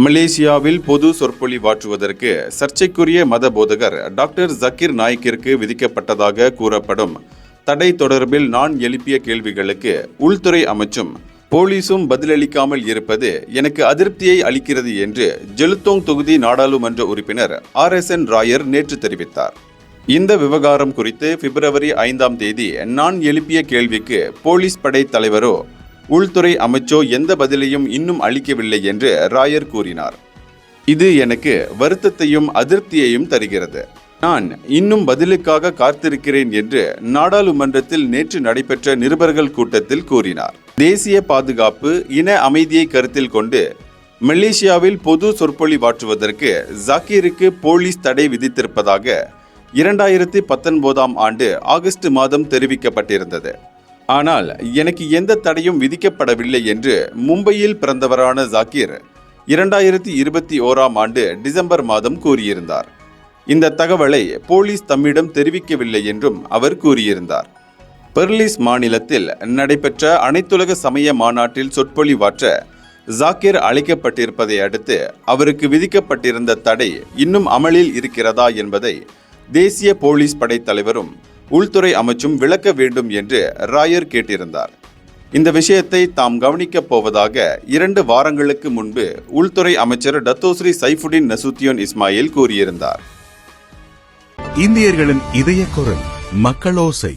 மலேசியாவில் பொது சொற்பொழிவாற்றுவதற்கு சர்ச்சைக்குரிய மத போதகர் டாக்டர் ஜக்கீர் நாய்க்கிற்கு விதிக்கப்பட்டதாக கூறப்படும் தடை தொடர்பில் நான் எழுப்பிய கேள்விகளுக்கு உள்துறை அமைச்சும் போலீசும் பதிலளிக்காமல் இருப்பது எனக்கு அதிருப்தியை அளிக்கிறது என்று ஜெலுத்தோங் தொகுதி நாடாளுமன்ற உறுப்பினர் RSN ராயர் நேற்று தெரிவித்தார். இந்த விவகாரம் குறித்து பிப்ரவரி 5ஆம் தேதி நான் எழுப்பிய கேள்விக்கு போலீஸ் படை தலைவரோ உள்துறை அமைச்சோ எந்த பதிலையும் இன்னும் அளிக்கவில்லை என்று ராயர் கூறினார். இது எனக்கு வருத்தத்தையும் அதிருப்தியையும் தருகிறது. நான் இன்னும் பதிலுக்காக காத்திருக்கிறேன் என்று நாடாளுமன்றத்தில் நேற்று நடைபெற்ற நிருபர்கள் கூட்டத்தில் கூறினார். தேசிய பாதுகாப்பு, இன அமைதியை கருத்தில் கொண்டு மலேசியாவில் பொது சொற்பொழிவாற்றுவதற்கு ஜக்கீருக்கு போலீஸ் தடை விதித்திருப்பதாக 2019ஆம் ஆண்டு ஆகஸ்ட் மாதம் தெரிவிக்கப்பட்டிருந்தது. ஆனால் எனக்கு எந்த தடையும் விதிக்கப்படவில்லை என்று மும்பையில் பிறந்தவரான ஜக்கீர் 2021ஆம் ஆண்டு டிசம்பர் மாதம் கூறியிருந்தார். இந்த தகவலை போலீஸ் தம்மிடம் தெரிவிக்கவில்லை என்றும் அவர் கூறியிருந்தார். பெர்லிஸ் மாநிலத்தில் நடைபெற்ற அனைத்துலக சமய மாநாட்டில் சொற்பொழிவாற்ற ஜக்கீர் அழைக்கப்பட்டிருப்பதை அடுத்து அவருக்கு விதிக்கப்பட்டிருந்த தடை இன்னும் அமலில் இருக்கிறதா என்பதை தேசிய போலீஸ் படை தலைவரும் உள்துறை அமைச்சும் விளக்க வேண்டும் என்று ராயர் கேட்டிருந்தார். இந்த விஷயத்தை தாம் கவனிக்கப் போவதாக 2 வாரங்களுக்கு முன்பு உள்துறை அமைச்சர் டத்தோஸ்ரீ சைஃபுடின் நசூத்தியோன் இஸ்மாயில் கூறியிருந்தார். இந்தியர்களின் இதய குரல் மக்களோசை.